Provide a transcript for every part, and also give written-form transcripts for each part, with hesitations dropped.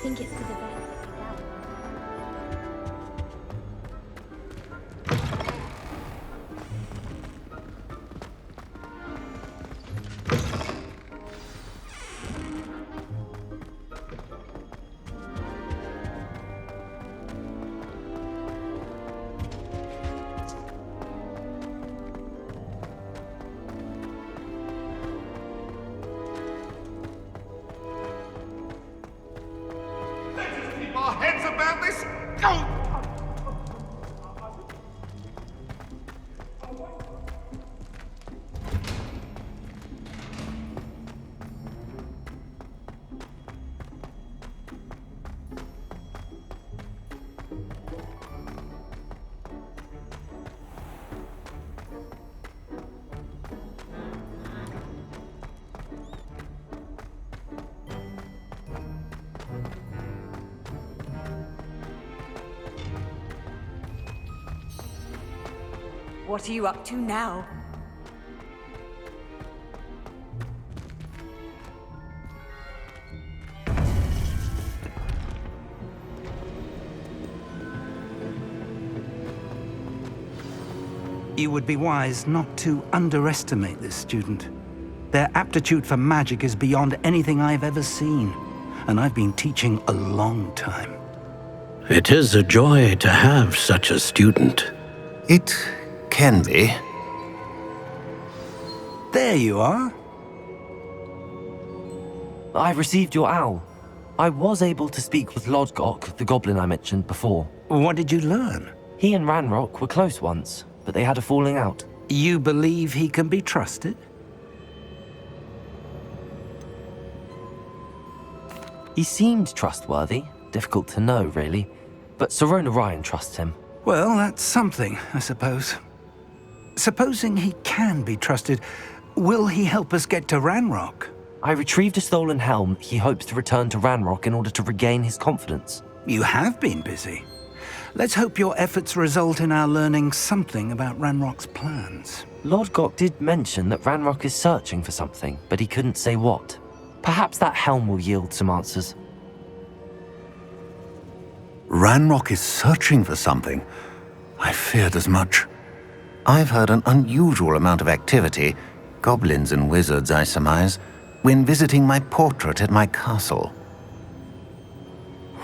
think it's for the best that we gather. Keep our heads about this. Go! What are you up to now? You would be wise not to underestimate this student. Their aptitude for magic is beyond anything I've ever seen, and I've been teaching a long time. It is a joy to have such a student. It can be. There you are. I received your owl. I was able to speak with Lodgok, the goblin I mentioned before. What did you learn? He and Ranrock were close once, but they had a falling out. You believe he can be trusted? He seemed trustworthy. Difficult to know, really. But Sirona Ryan trusts him. Well, that's something, I suppose. Supposing he can be trusted, will he help us get to Ranrock? I retrieved a stolen helm. He hopes to return to Ranrock in order to regain his confidence. You have been busy. Let's hope your efforts result in our learning something about Ranrock's plans. Lodgok did mention that Ranrock is searching for something, but he couldn't say what. Perhaps that helm will yield some answers. Ranrock is searching for something. I feared as much. I've heard an unusual amount of activity, goblins and wizards, I surmise, when visiting my portrait at my castle.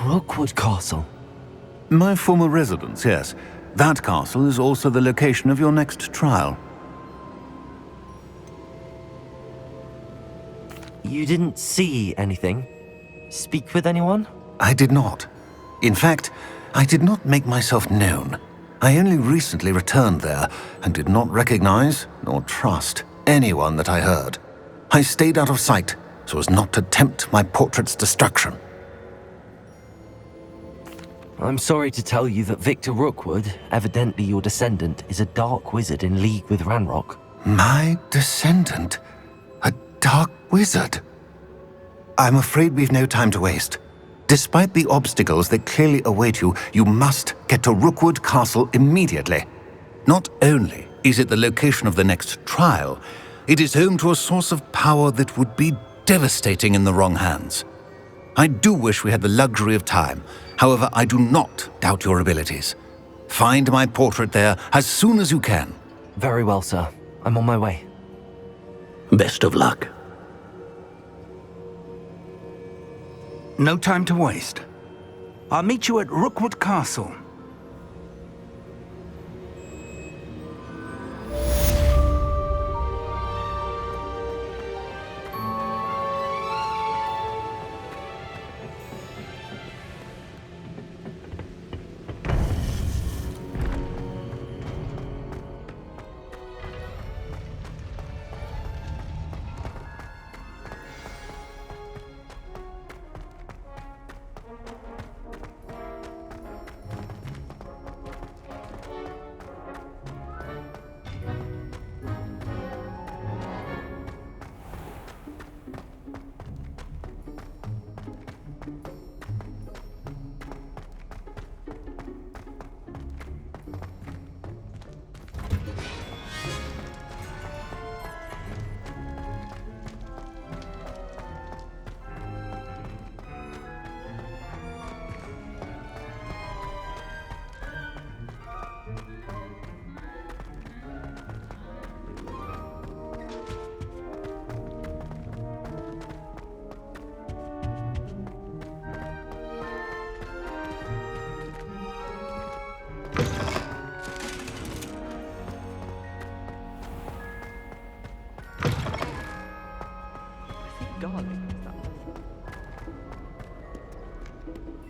Rookwood Castle. My former residence, yes. That castle is also the location of your next trial. You didn't see anything? Speak with anyone? I did not. In fact, I did not make myself known. I only recently returned there and did not recognize nor trust anyone that I heard. I stayed out of sight so as not to tempt my portrait's destruction. I'm sorry to tell you that Victor Rookwood, evidently your descendant, is a dark wizard in league with Ranrock. My descendant? A dark wizard? I'm afraid we've no time to waste. Despite the obstacles that clearly await you, you must get to Rookwood Castle immediately. Not only is it the location of the next trial, it is home to a source of power that would be devastating in the wrong hands. I do wish we had the luxury of time. However, I do not doubt your abilities. Find my portrait there as soon as you can. Very well, sir. I'm on my way. Best of luck. No time to waste. I'll meet you at Rookwood Castle.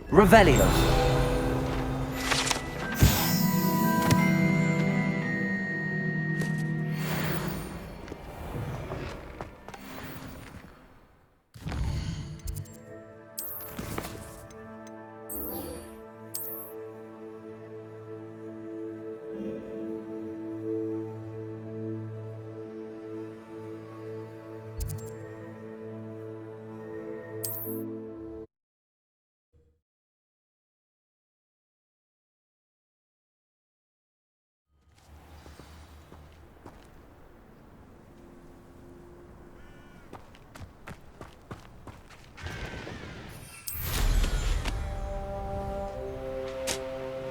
Revelio.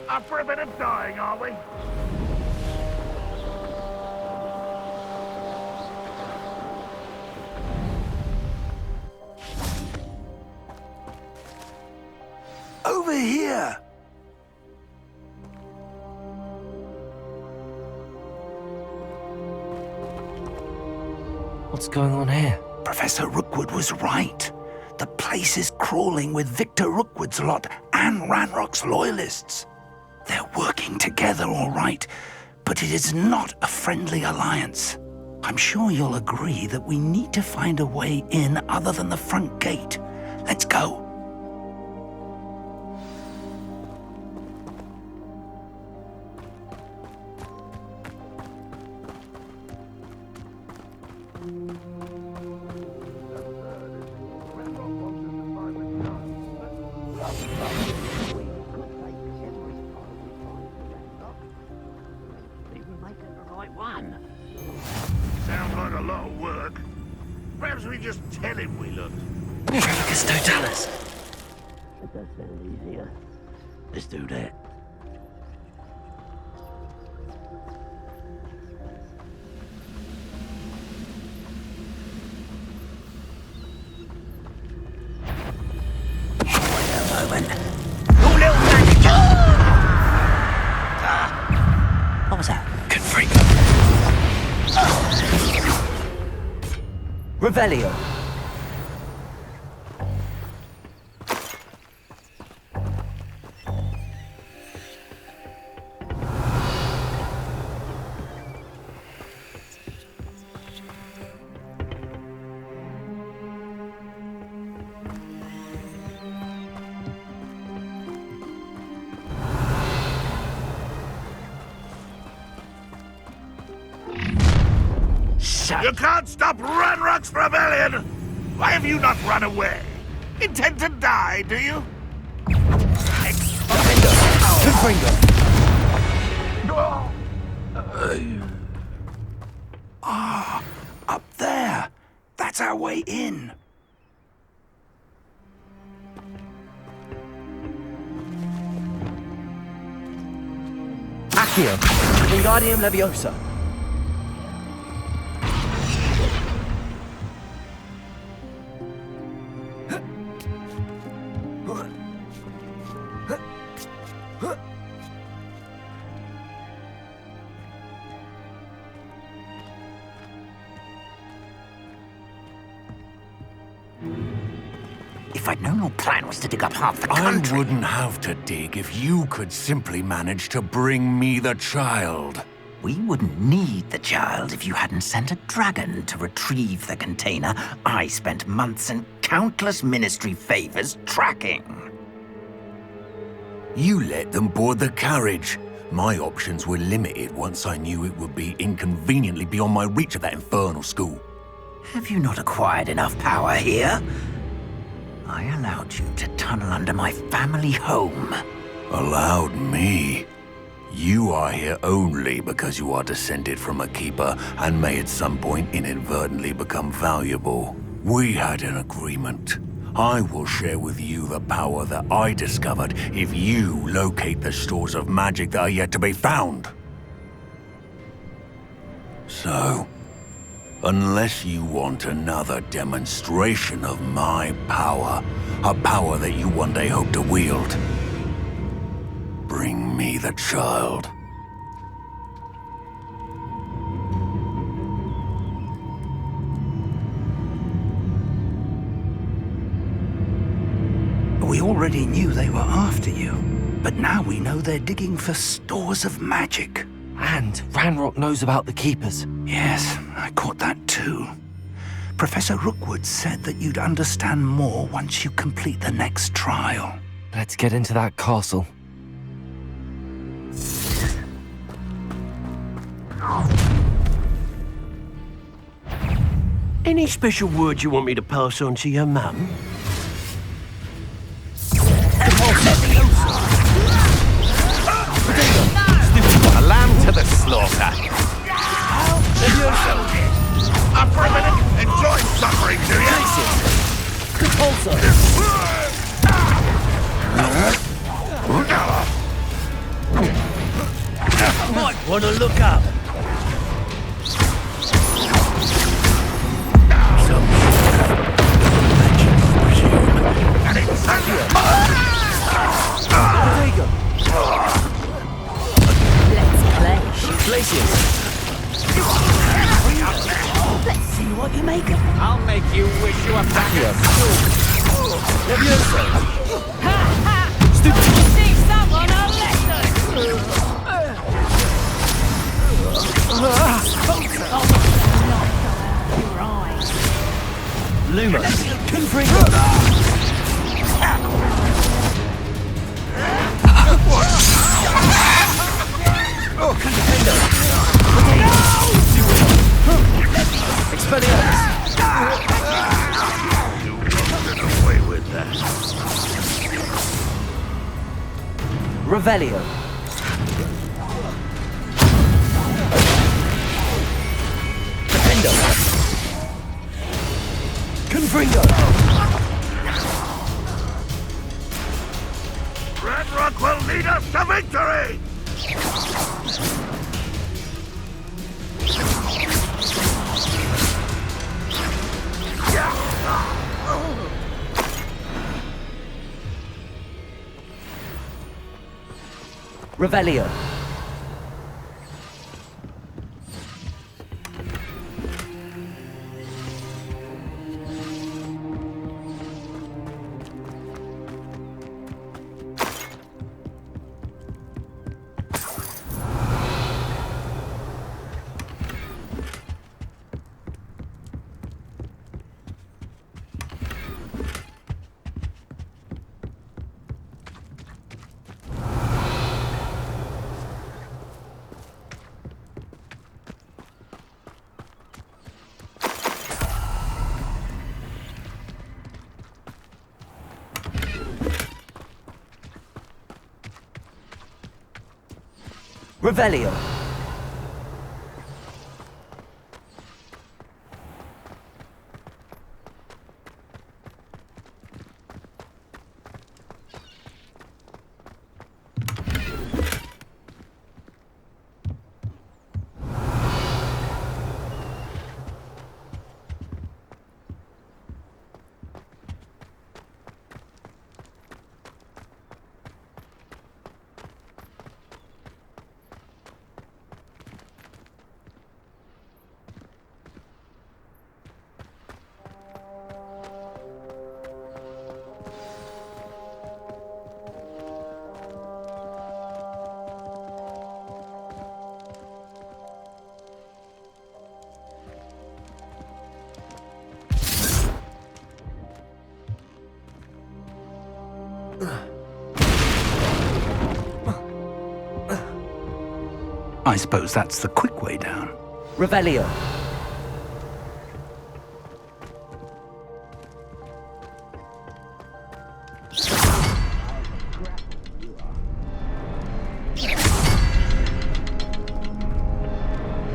Up for a bit of dying, are we? Over here! What's going on here? Professor Rookwood was right. The place is crawling with Victor Rookwood's lot and Ranrock's loyalists. They're working together, all right, but it is not a friendly alliance. I'm sure you'll agree that we need to find a way in other than the front gate. Let's go. Sounds like a lot of work. Perhaps we just tell him we looked. Fracas totalis. That does sound easier. Let's do that. What was that? Confringo. Revelio. You can't stop Ranrock's rebellion! Why have you not run away? Intend to die, do you? Confringo. Up there. That's our way in. Accio. Wingardium Leviosa. If I'd known your plan was to dig up half the I country... wouldn't have to dig if you could simply manage to bring me the child. We wouldn't need the child if you hadn't sent a dragon to retrieve the container I spent months and countless ministry favors tracking. You let them board the carriage. My options were limited once I knew it would be inconveniently beyond my reach of that infernal school. Have you not acquired enough power here? I allowed you to tunnel under my family home. Allowed me? You are here only because you are descended from a keeper and may at some point inadvertently become valuable. We had an agreement. I will share with you the power that I discovered if you locate the stores of magic that are yet to be found. So, unless you want another demonstration of my power, a power that you one day hope to wield, bring me the child. We already knew they were after you, but now we know they're digging for stores of magic. And Ranrock knows about the Keepers. Yes, I caught that too. Professor Rookwood said that you'd understand more once you complete the next trial. Let's get into that castle. Any special word you want me to pass on to your mum? A lamb to the slaughter. Up for a minute? Enjoy suffering, do you? Might want to look up. Places. Let's see what you make of it. I'll make you wish you were back at school. Teach someone a lesson! Your eyes. Lumos. Confringo. Expelliarmus. You won't get away with that. Revelio. Defendo. Confringo. Ranrock will lead us to victory! Revelio. Revelio. I suppose that's the quick way down. Revelio.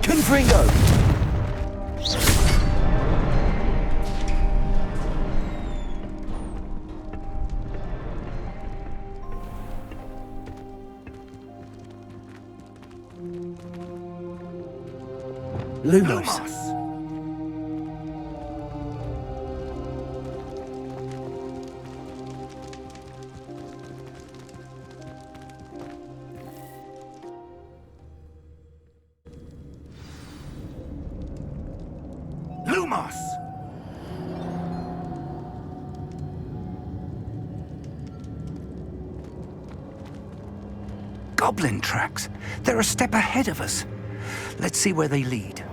Confringo. Lumos. Lumos! goblin tracks. They're a step ahead of us. Let's see where they lead.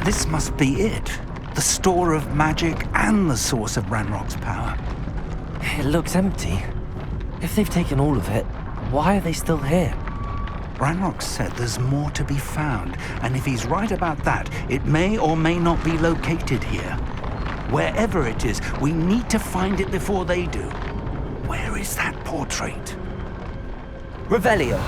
This must be it. The store of magic and the source of Ranrock's power. It looks empty. If they've taken all of it, why are they still here? Ranrock said there's more to be found, and if he's right about that, it may or may not be located here. Wherever it is, we need to find it before they do. Where is that portrait? Revelio.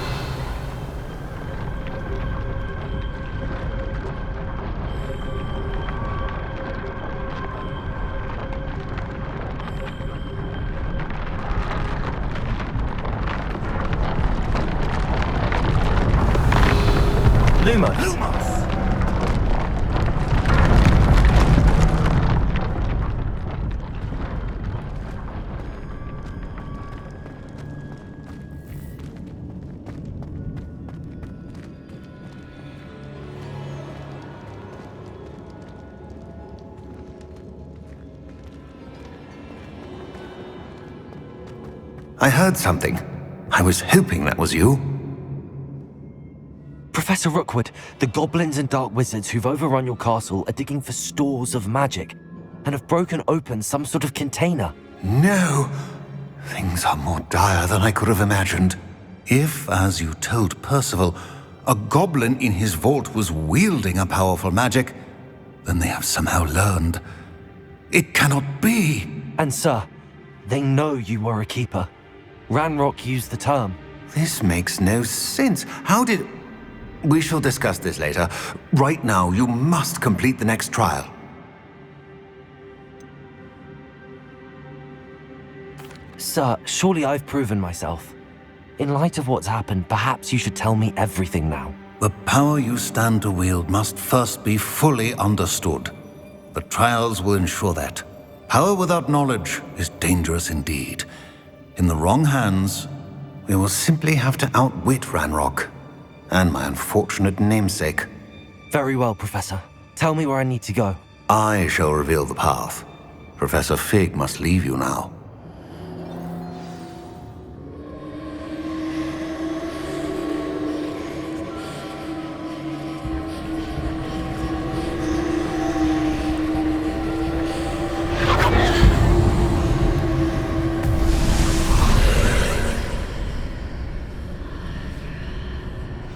Lumos. I heard something. I was hoping that was you. Professor Rookwood, the goblins and dark wizards who've overrun your castle are digging for stores of magic and have broken open some sort of container. No! Things are more dire than I could have imagined. If, as you told Percival, a goblin in his vault was wielding a powerful magic, then they have somehow learned. It cannot be! And sir, they know you were a keeper. Ranrock used the term. This makes no sense. How did... We shall discuss this later. Right now, you must complete the next trial. Sir, surely I've proven myself. In light of what's happened, perhaps you should tell me everything now. The power you stand to wield must first be fully understood. The trials will ensure that. Power without knowledge is dangerous indeed. In the wrong hands, we will simply have to outwit Ranrock and my unfortunate namesake. Very well, Professor. Tell me where I need to go. I shall reveal the path. Professor Fig must leave you now.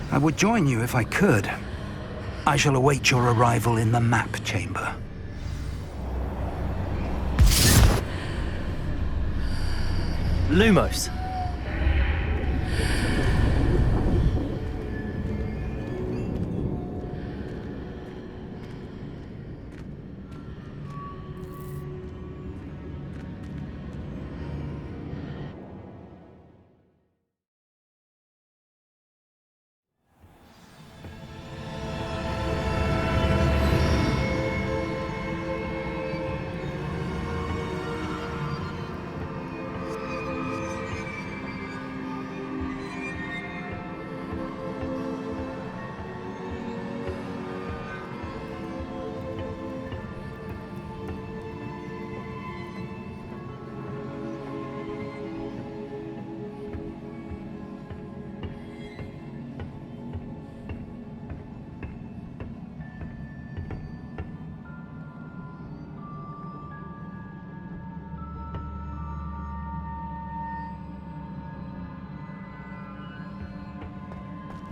I would join you if I could. I shall await your arrival in the map chamber. Lumos.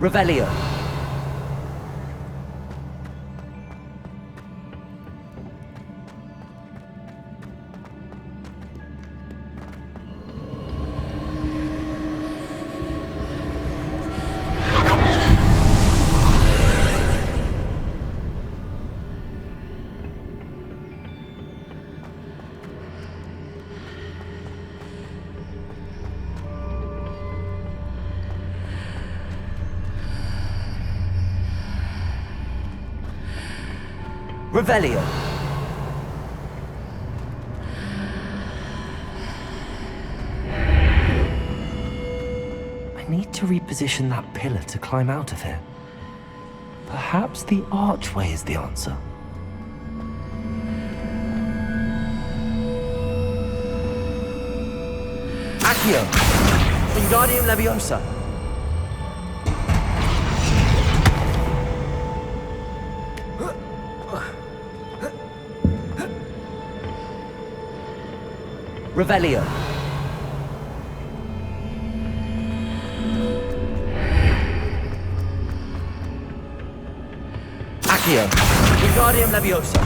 Revelio. Revelio. I need to reposition that pillar to climb out of here. Perhaps the archway is the answer. Accio! Wingardium Leviosa! Revelio. Accio. Wingardium Leviosa.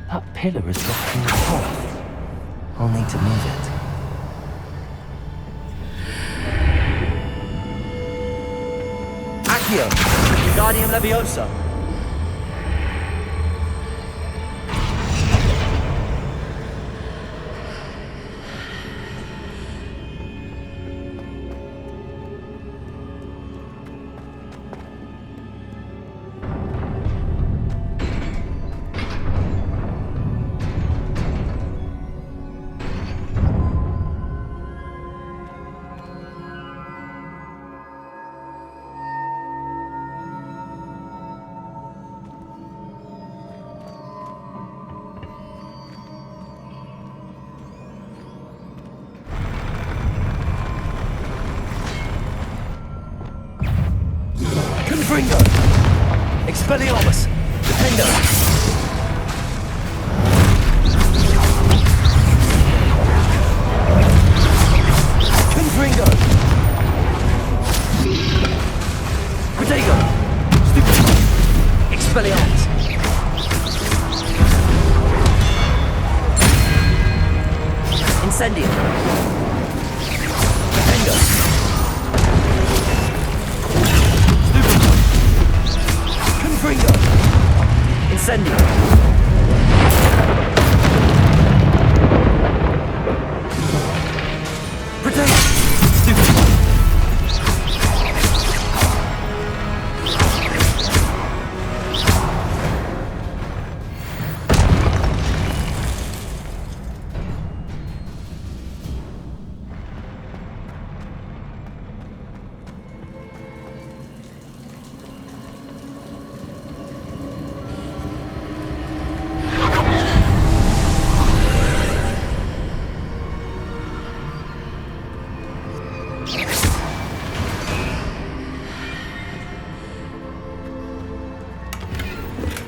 That pillar is blocking the path. I'll need to move it. Accio! Wingardium Leviosa! Confringo! Expelliarmus! Defender! Confringo! Protego! Stupefy! Expelliarmus! Incendio! Defender! Confringo! Incendio! Protect! Stupid!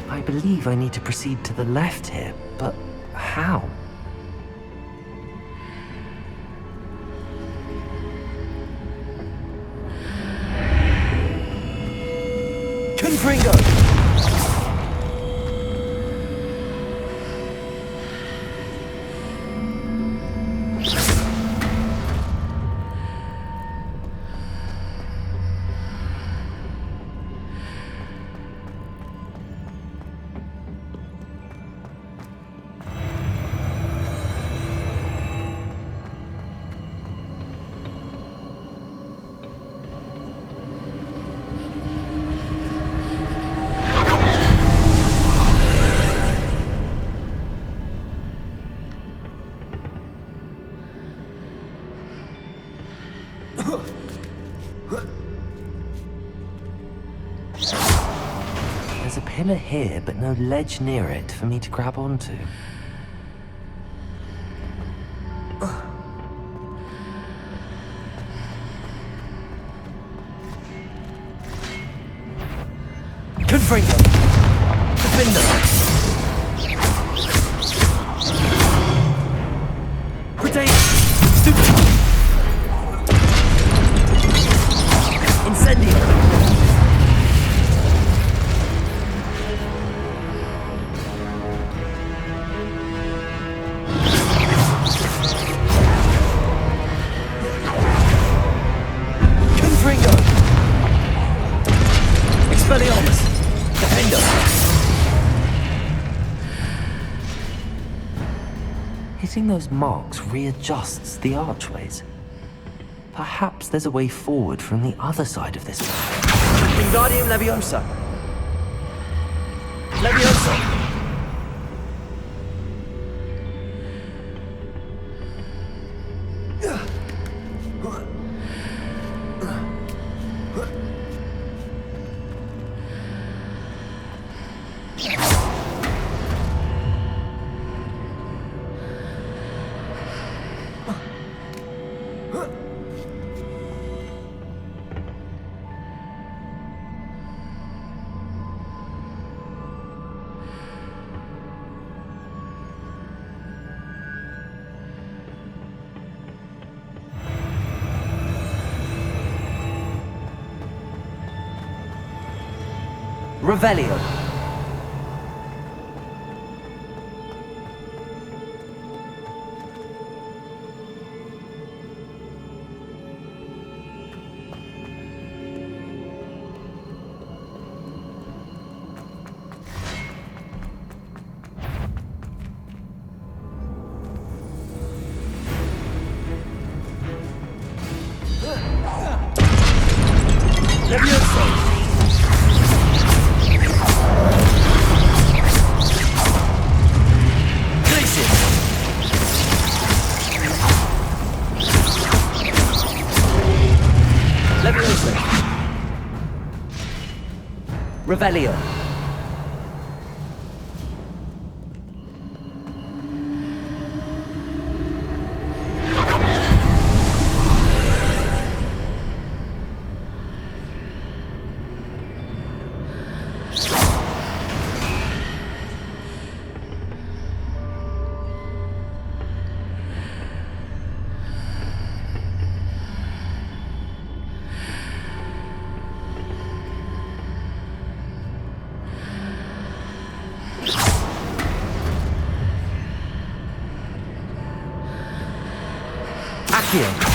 I believe I need to proceed to the left here, but how? Confringo! pillar here, but no ledge near it for me to grab onto. Confringo! Defender! Protect! Stupid! Incendio! Confringo! Expelliarmus! Defender! Hitting those marks readjusts the archways. Perhaps there's a way forward from the other side of this. Wingardium Leviosa! Leviosa! Revelio. Levioso. Revelio. Accio.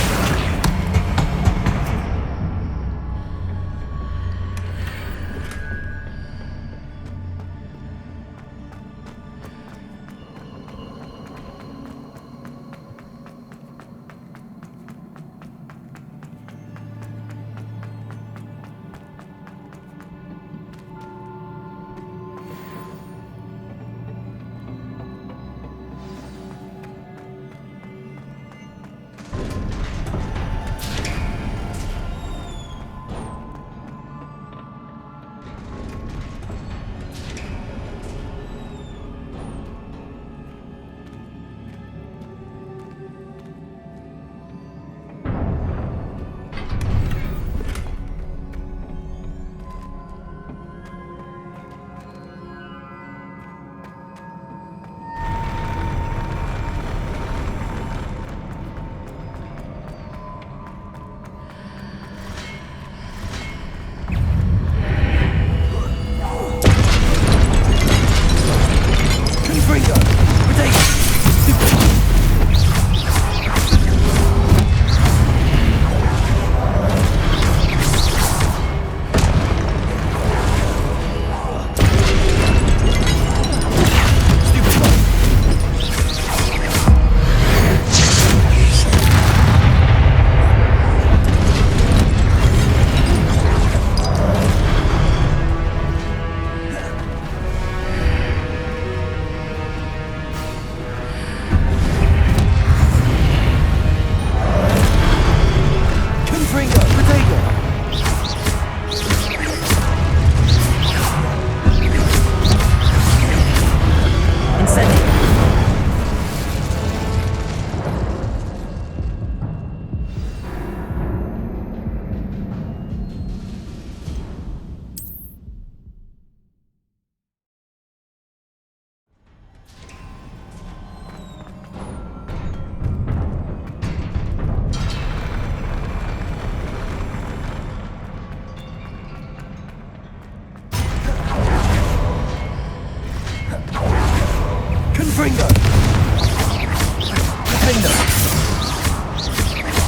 Finger.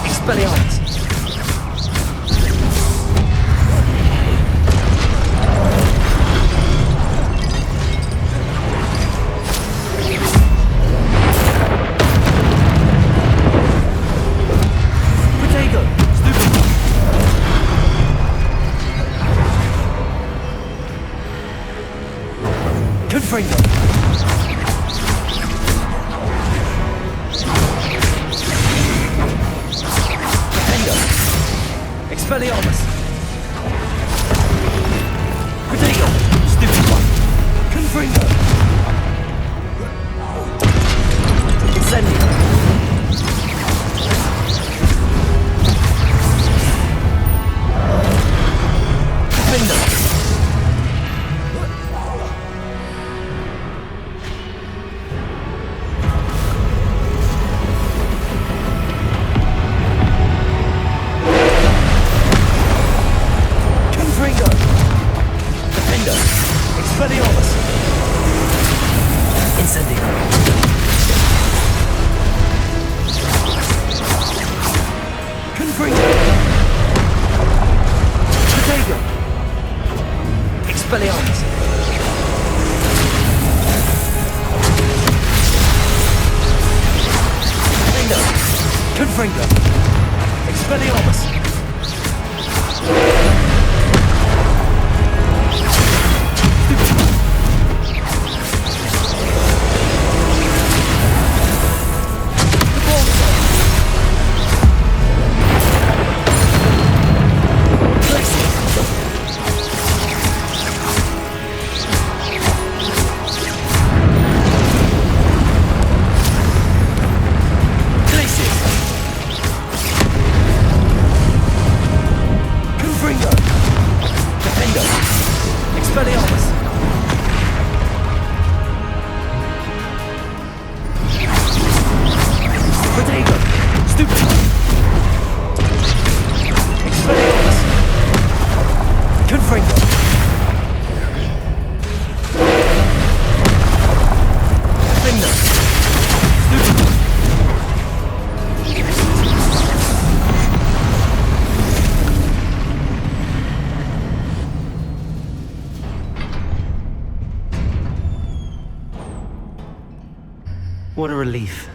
Expelliarmus. Protego. Stupid. Confringo. Expelliarmus! Protego! Stupid one! Confringo! Incendio! Finger! Expelliarmus! Incendio! Confringo! Protego! Expelliarmus! Finger! Confringo! Expelliarmus! Expelliarmus! Protego! Stupid! Expelliarmus! Confringo! Finger! Stupid! What a relief.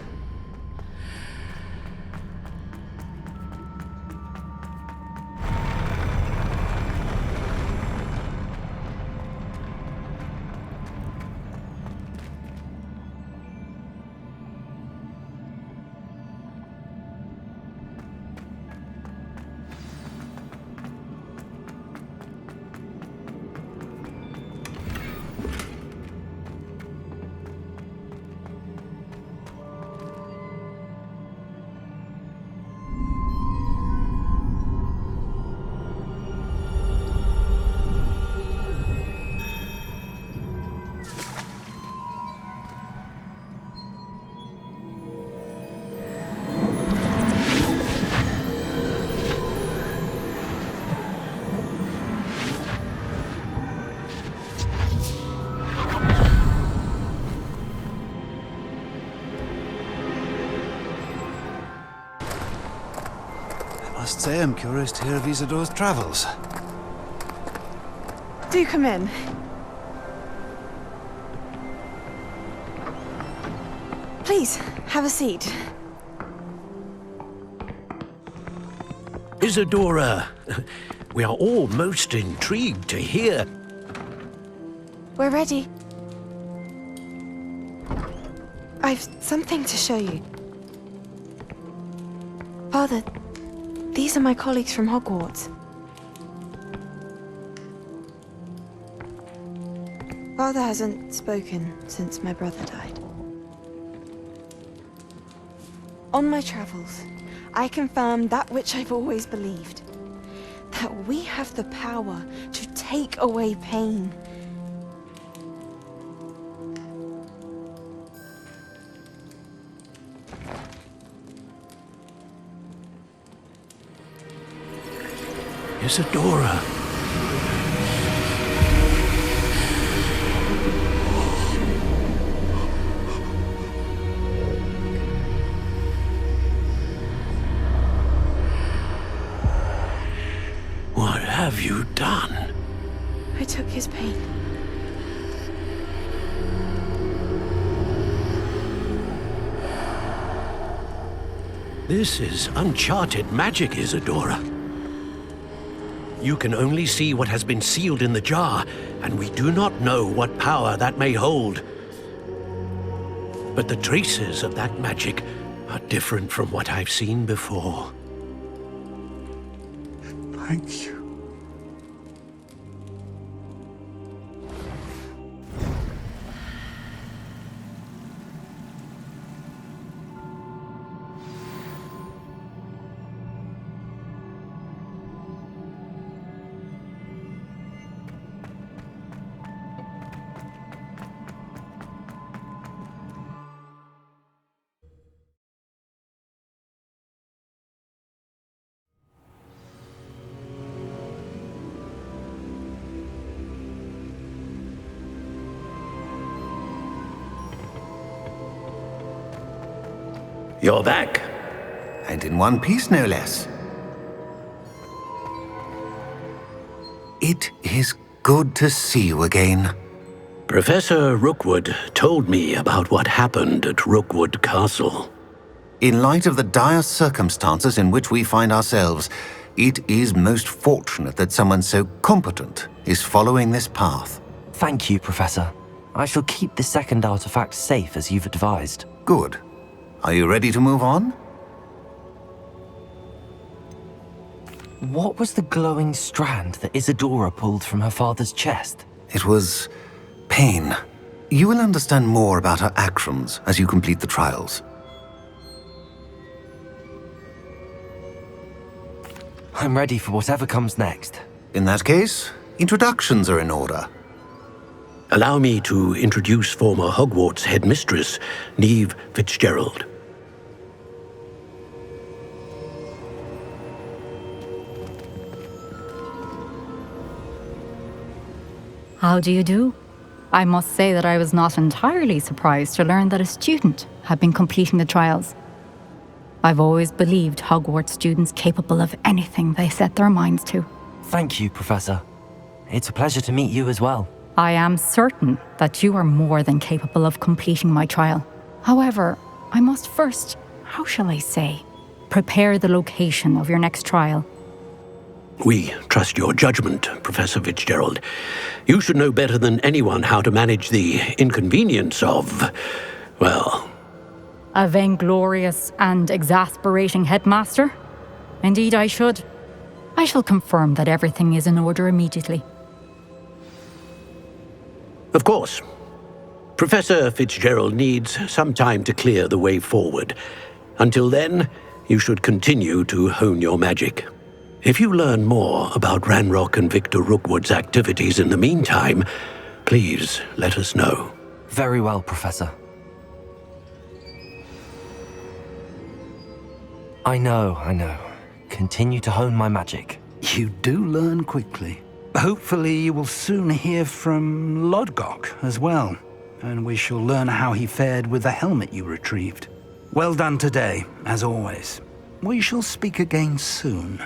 I must say I'm curious to hear of Isidore's travels. Do come in. Please, have a seat. Isadora, we are all most intrigued to hear. We're ready. I've something to show you. Father, these are my colleagues from Hogwarts. Father hasn't spoken since my brother died. On my travels, I confirmed that which I've always believed. That we have the power to take away pain. Isadora. you done? I took his pain. This is uncharted magic, Isadora. You can only see what has been sealed in the jar, and we do not know what power that may hold. But the traces of that magic are different from what I've seen before. Thank you. You're back. And in one piece, no less. It is good to see you again. Professor Rookwood told me about what happened at Rookwood Castle. In light of the dire circumstances in which we find ourselves, it is most fortunate that someone so competent is following this path. Thank you, Professor. I shall keep the second artifact safe as you've advised. Good. Are you ready to move on? What was the glowing strand that Isadora pulled from her father's chest? It was pain. You will understand more about her actions as you complete the trials. I'm ready for whatever comes next. In that case, introductions are in order. Allow me to introduce former Hogwarts headmistress, Neve Fitzgerald. How do you do? I must say that I was not entirely surprised to learn that a student had been completing the trials. I've always believed Hogwarts students capable of anything they set their minds to. Thank you, Professor. It's a pleasure to meet you as well. I am certain that you are more than capable of completing my trial. However, I must first, how shall I say, prepare the location of your next trial. We trust your judgment, Professor Fitzgerald. You should know better than anyone how to manage the inconvenience of, well... A vainglorious and exasperating headmaster? Indeed I should. I shall confirm that everything is in order immediately. Of course. Professor Fitzgerald needs some time to clear the way forward. Until then, you should continue to hone your magic. If you learn more about Ranrock and Victor Rookwood's activities in the meantime, please let us know. Very well, Professor. I know. Continue to hone my magic. You do learn quickly. Hopefully you will soon hear from Lodgok as well, and we shall learn how he fared with the helmet you retrieved. Well done today, as always. We shall speak again soon.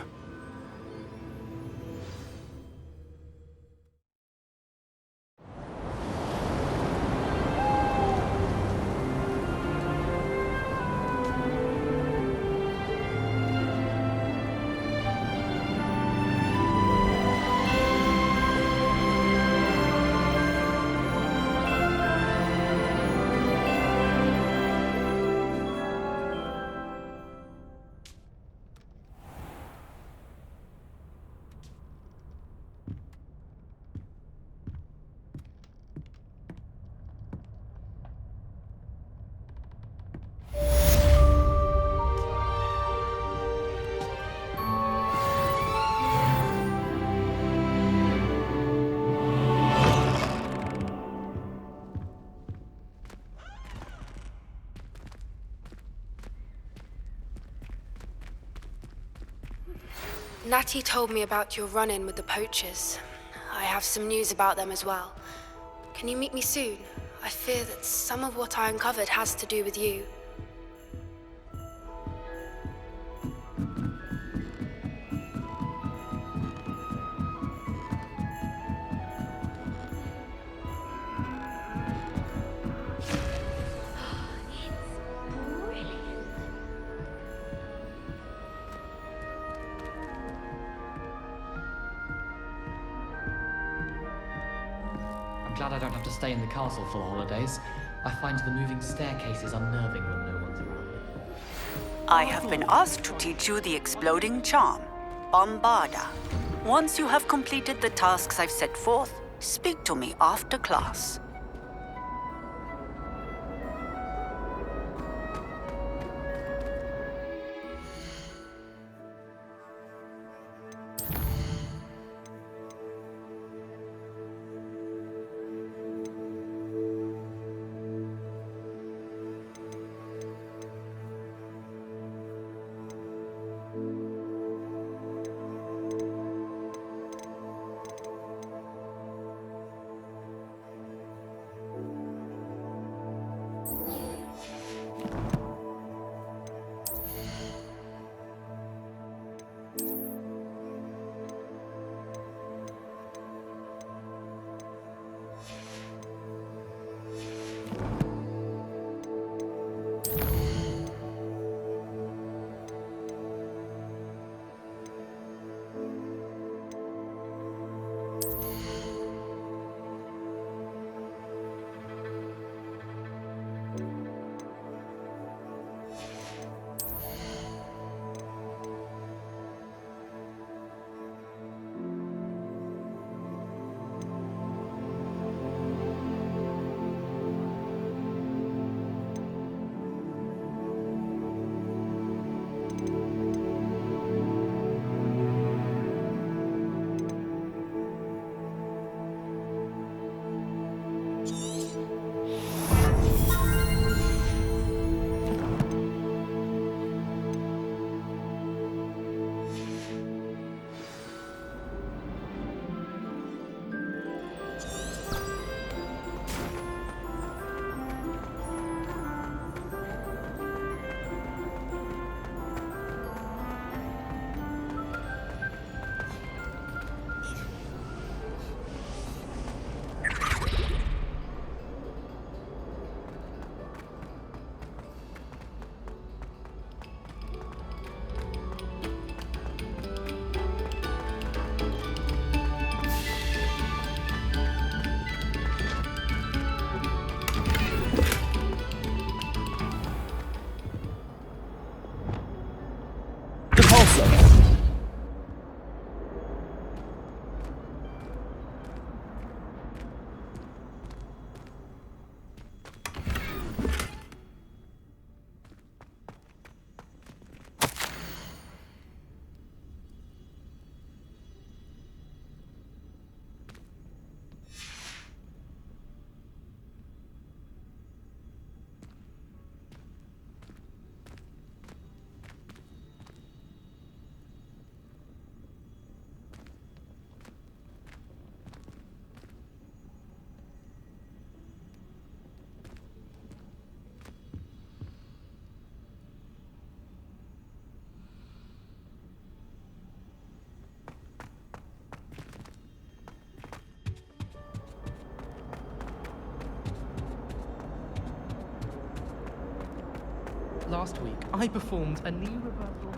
Natty told me about your run-in with the poachers. I have some news about them as well. Can you meet me soon? I fear that some of what I uncovered has to do with you. glad I don't have to stay in the castle for the holidays. I find the moving staircases unnerving when no one's around. I have been asked to teach you the exploding charm, Bombarda. Once you have completed the tasks I've set forth, speak to me after class. Last week, I performed a knee reversal.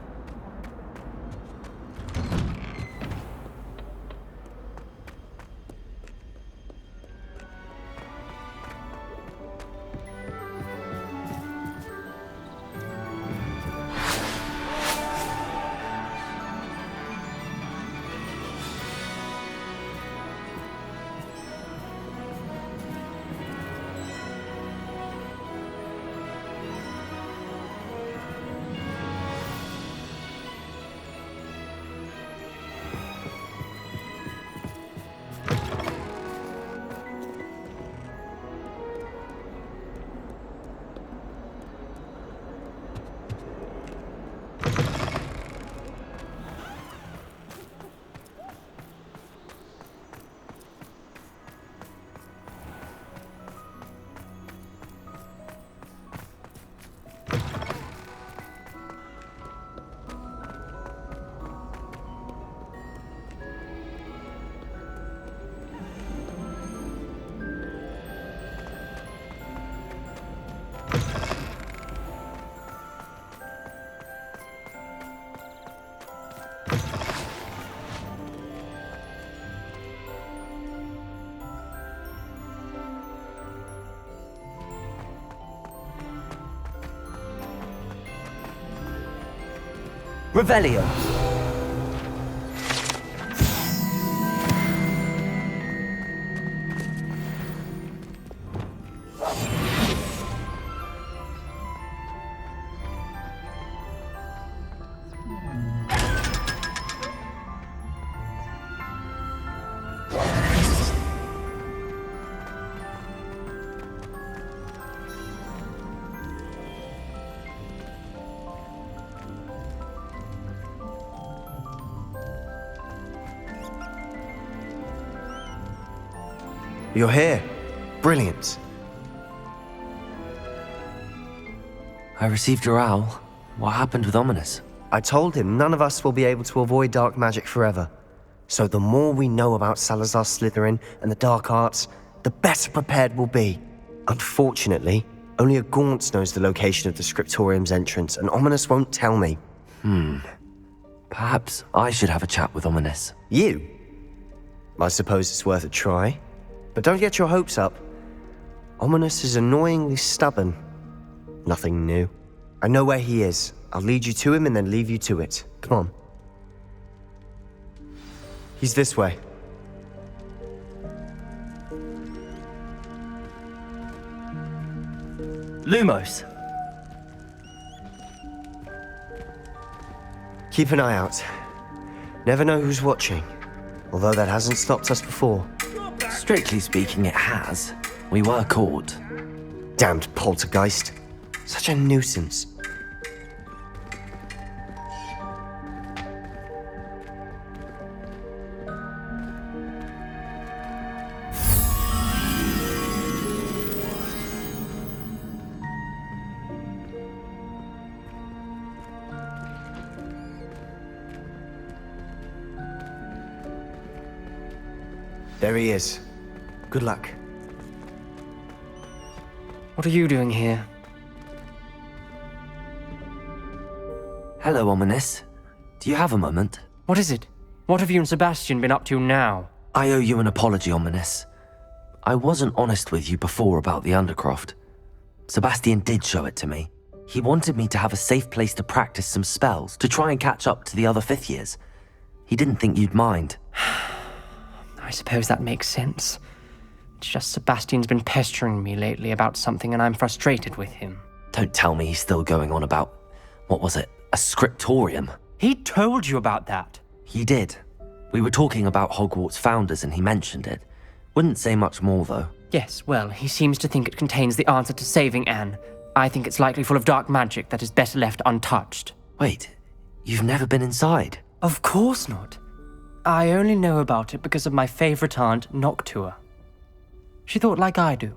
Revelio. You're here. Brilliant. I received your owl. What happened with Ominous? I told him none of us will be able to avoid dark magic forever. So the more we know about Salazar Slytherin and the dark arts, the better prepared we'll be. Unfortunately, only a Gaunt knows the location of the Scriptorium's entrance, and Ominous won't tell me. Perhaps I should have a chat with Ominous. You? I suppose it's worth a try. But don't get your hopes up. Ominous is annoyingly stubborn. Nothing new. I know where he is. I'll lead you to him and then leave you to it. Come on. He's this way. Lumos. Keep an eye out. Never know who's watching. Although that hasn't stopped us before. Strictly speaking, it has. We were caught. Damned poltergeist. Such a nuisance. There he is. Good luck. What are you doing here? Hello, Ominous. Do you have a moment? What is it? What have you and Sebastian been up to now? I owe you an apology, Ominous. I wasn't honest with you before about the Undercroft. Sebastian did show it to me. He wanted me to have a safe place to practice some spells, to try and catch up to the other fifth years. He didn't think you'd mind. I suppose that makes sense. It's just Sebastian's been pestering me lately about something and I'm frustrated with him. Don't tell me he's still going on about, what was it, a scriptorium? He told you about that. He did. We were talking about Hogwarts founders and he mentioned it. Wouldn't say much more though. Yes, well, he seems to think it contains the answer to saving Anne. I think it's likely full of dark magic that is better left untouched. Wait, you've never been inside? Of course not. I only know about it because of my favorite aunt, Noctua. She thought like I do.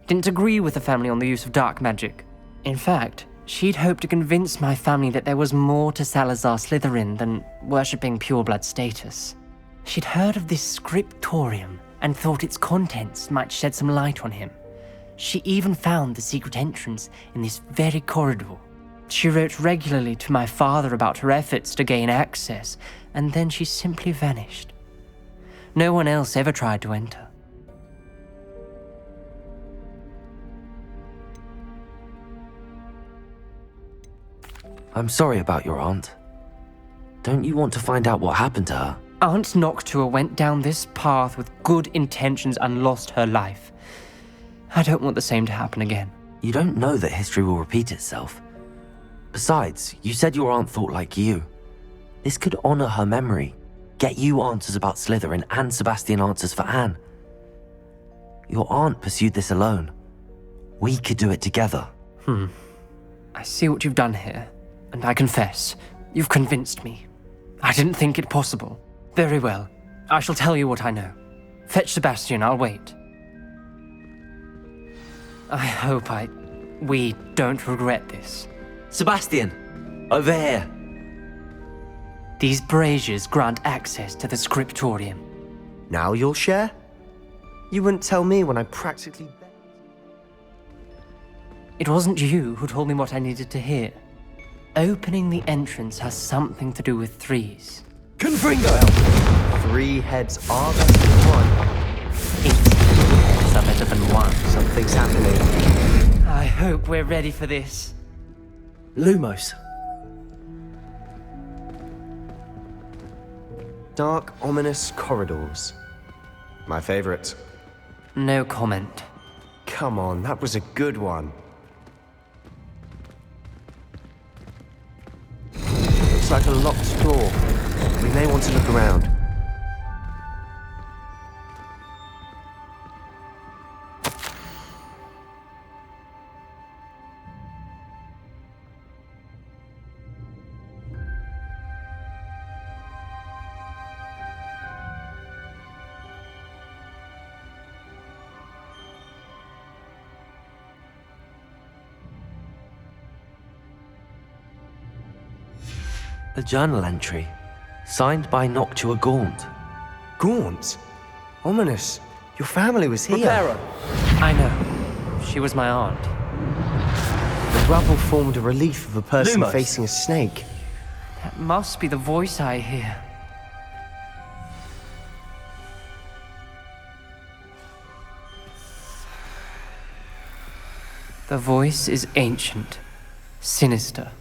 Didn't agree with the family on the use of dark magic. In fact, she'd hoped to convince my family that there was more to Salazar Slytherin than worshipping pureblood status. She'd heard of this scriptorium and thought its contents might shed some light on him. She even found the secret entrance in this very corridor. She wrote regularly to my father about her efforts to gain access, and then she simply vanished. No one else ever tried to enter. I'm sorry about your aunt. Don't you want to find out what happened to her? Aunt Noctua went down this path with good intentions and lost her life. I don't want the same to happen again. You don't know that history will repeat itself. Besides, you said your aunt thought like you. This could honor her memory, get you answers about Slytherin and Sebastian answers for Anne. Your aunt pursued this alone. We could do it together. I see what you've done here, and I confess, you've convinced me. I didn't think it possible. Very well, I shall tell you what I know. Fetch Sebastian, I'll wait. I hope we don't regret this. Sebastian! Over here! These braziers grant access to the scriptorium. Now you'll share? You wouldn't tell me when I practically... It wasn't you who told me what I needed to hear. Opening the entrance has something to do with threes. Confringo help! 3 heads are better than 1. 8 heads are better than 1. Something's happening. I hope we're ready for this. Lumos. Dark, ominous corridors. My favorite. No comment. Come on, that was a good one. Looks like a locked door. We may want to look around. A journal entry, signed by Noctua Gaunt. Gaunt? Ominous. Your family was here. Reparo. I know. She was my aunt. The rubble formed a relief of a person Lumos. facing a snake. That must be the voice I hear. The voice is ancient, sinister.